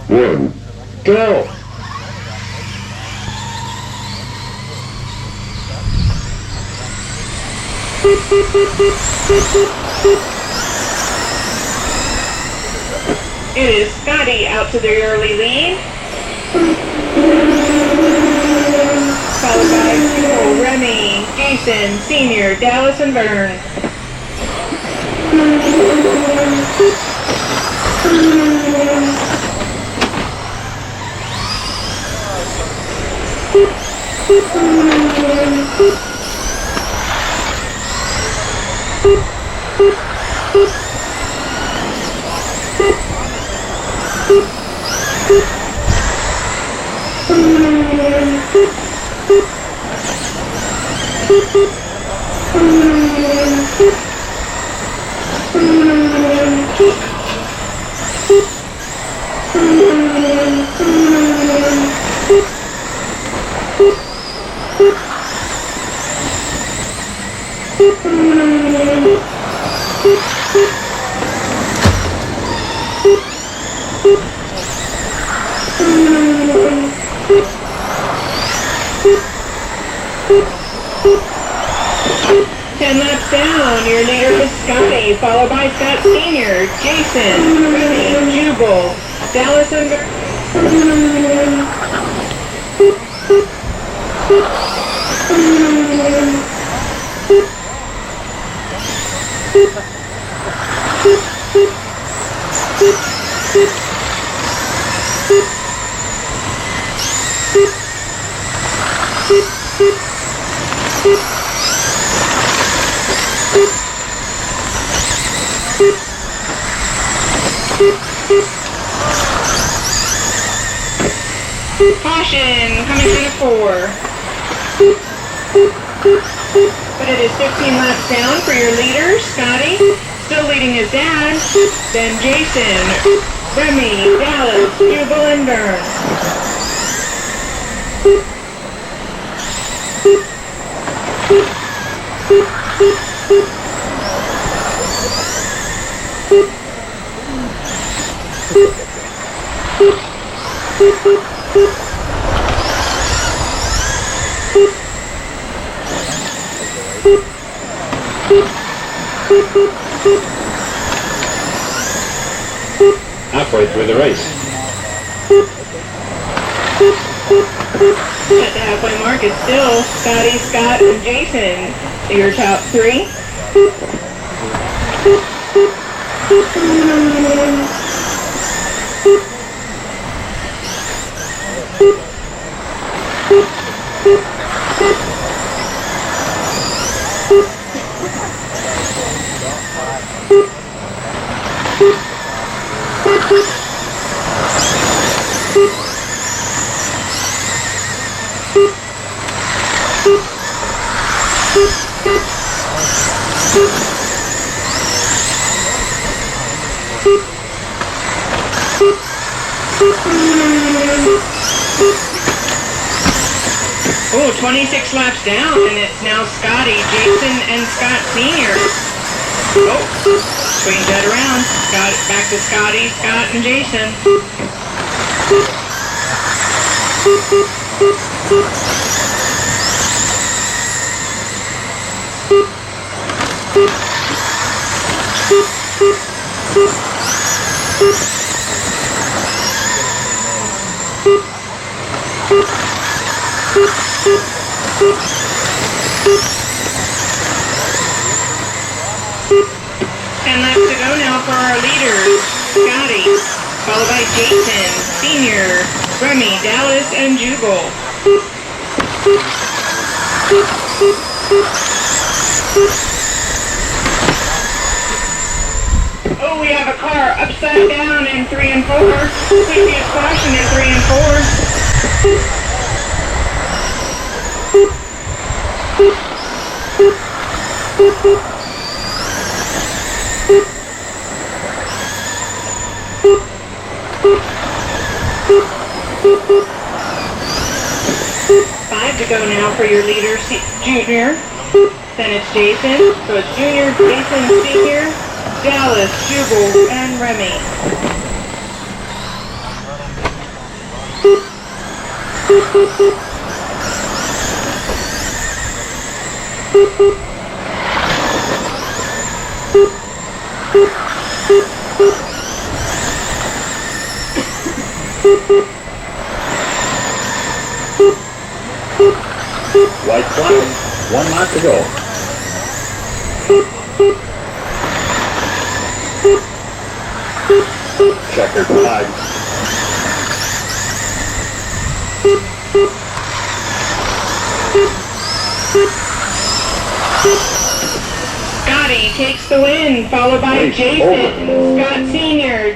1, go! It is Scotty out to the early lead. Followed by Jubal, Remy, Jason, Senior, Dallas, and Vern. Your leader is Scotty, followed by Scott Senior, Jason, Remy, Jubal, Dallas, and Caution, coming through the 4. But it is 15 laps down for your leader, Scotty. Still leading his dad. Then Jason, Remy, Dallas, Jubal, and Vern. Halfway through the race. At the halfway mark, it's still Scotty, Scott, and Jason. Your top 3. Oh, 26 laps down, and it's now Scotty, Jason, and Scott Senior. Oh, swing that around. Got it back to Scotty, Scott, and Jason. And laps to go now for our leaders, Scotty, followed by Jason, Senior, Remy, Dallas, and Jubal. Oh, we have a car upside down in 3 and 4. Please use caution in 3 and 4. To go now for your leader, Junior. Then it's Jason. So it's Junior, Jason, Senior, Dallas, Jubal, and Remy. White flag. 1 lap to go. Checkered flag. Scotty takes the win, followed by Race Jason. over. Scott Sr.